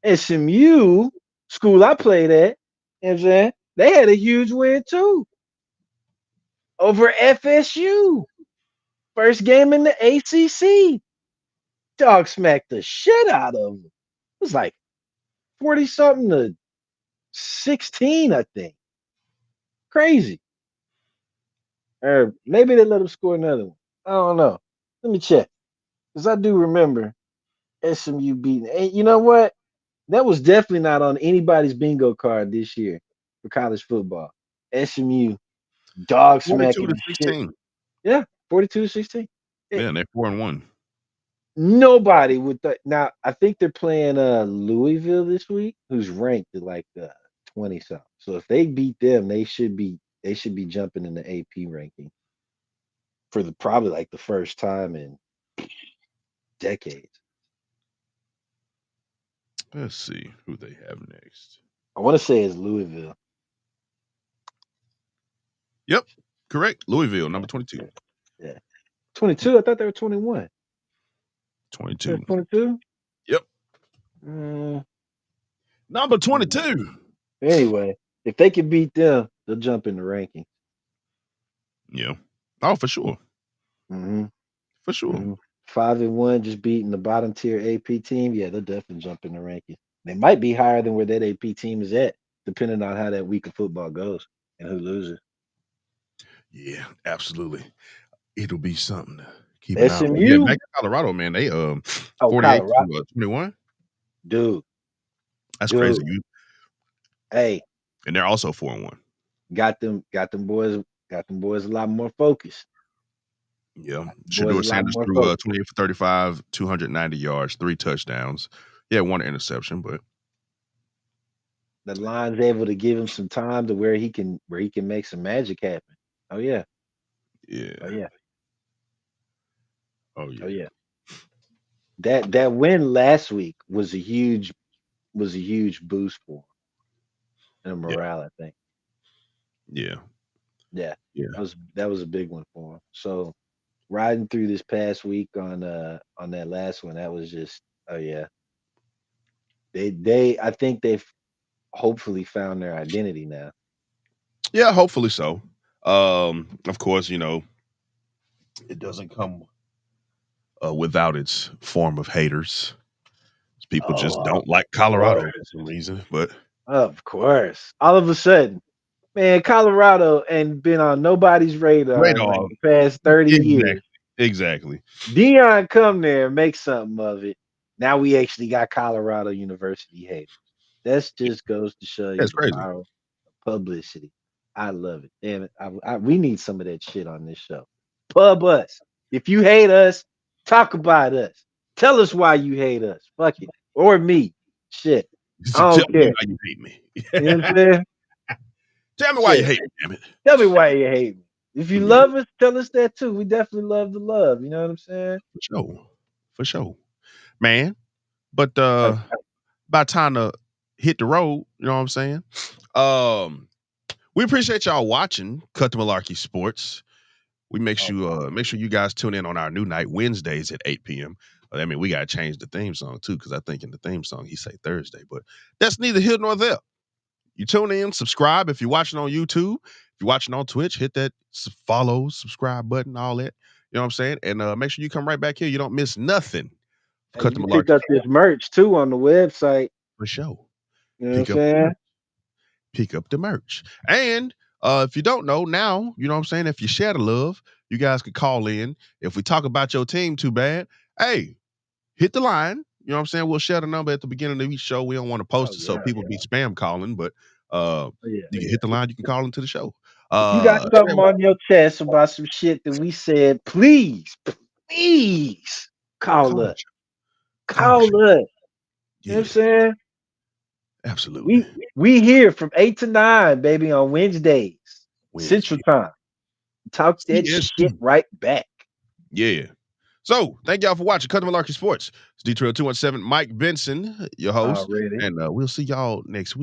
SMU school I played at. You know what I'm saying they had a huge win too over FSU. First game in the ACC. Dog smacked the shit out of them. It was like 40 something to 16, I think. Crazy. Or maybe they let him score another one. I don't know. Let me check. Because I do remember SMU beating. And you know what? That was definitely not on anybody's bingo card this year for college football. SMU dog 42 smacking to the shit. 16. Yeah, 42-16. Yeah, and they're 4-1. Nobody would now. I think they're playing Louisville this week, who's ranked at like 20 something. So if they beat them, they should be jumping in the AP ranking for the probably like the first time in decades. Let's see who they have next. I want to say it's Louisville. Yep, correct. Louisville, Yeah, number 22. yeah, yeah. 22. I thought they were 21. 22. They're 22. Yep, Mm, number mm. 22. Anyway, if they can beat them, they'll jump in the ranking. Yeah. Oh, for sure. Hmm For sure. 5-1, just beating the bottom tier AP team. Yeah, they'll definitely jump in the ranking. They might be higher than where that AP team is at, depending on how that week of football goes and who loses. Yeah, absolutely. It'll be something to keep an eye on. Yeah, SMU, back in Colorado, man, they oh 48 Colorado, to 21. dude, That's crazy. dude. Hey, And they're also 4-1. got them boys a lot more focused. Yeah. Boys Shador a lot Sanders more threw focused. 28 for 35, 290 yards, 3 touchdowns. Yeah, one interception, but The line's able to give him some time to where he can make some magic happen. Oh yeah, oh yeah. yeah, Oh oh yeah. yeah. That win last week was a huge boost for him and Yeah. morale. I think. Yeah. Yeah, Yeah. that was a big one for him. So riding through this past week on that last one, that was just oh yeah. I think they've hopefully found their identity now. Yeah, hopefully so. Of course, it doesn't come without its form of haters. People just Oh, of don't like Colorado for course, some reason, but of course. All of a sudden, man, Colorado ain't been on nobody's radar in like radar. the past 30 Exactly. years. Exactly. Dion come there and make something of it. Now we actually got Colorado University haters. That just goes to show you That's the crazy. power of publicity. I love it. Damn it. We need some of that shit on this show. Pub us. If you hate us, talk about us. Tell us why you hate us. Fuck it. Or me. Shit. I Tell don't me care. why you hate me. You know what I'm saying? Tell me why you Shit. hate me, damn it. Tell me why you hate me. If you Yeah, love us, tell us that too. We definitely love the love. You know what I'm saying? for sure. For sure. Man. But Uh, by time to hit the road, you know what I'm saying? Um, we appreciate y'all watching Cut the Malarkey Sports. We oh, make sure you guys tune in on our new night Wednesdays at 8 p.m. I mean, we gotta change the theme song too, because I think in the theme song he say Thursday, but that's neither here nor there. You tune in, subscribe if you're watching on YouTube. If you're watching on Twitch, hit that follow, subscribe button, all that. You know what I'm saying? And make sure you come right back here. You don't miss nothing. hey, Cut you the can pick Malarkey up this merch too on the website. for sure. You know what I'm Pick up the saying? merch. Pick up the merch. And if you don't know now, you know what I'm saying? If you share the love, you guys could call in. If we talk about your team too bad, hey, hit the line. You know what I'm saying? We'll share the number at the beginning of each show. We don't want to Oh post it so yeah. people be spam calling, but Oh yeah. you can hit the line, you can call into the show. If you got Share something with on your chest about some shit that we said, please call call us. the show. Call the Call show. us. You know what I'm Yeah, saying? absolutely. We here from 8 to 9, baby, on Wednesdays, Central Wednesday. Time. Talk that shit CST. right back. Yeah. So thank y'all for watching Cut the Malarkey Sports. It's D-Trail 217, Mike Benson, your host, Already. and we'll see y'all next week.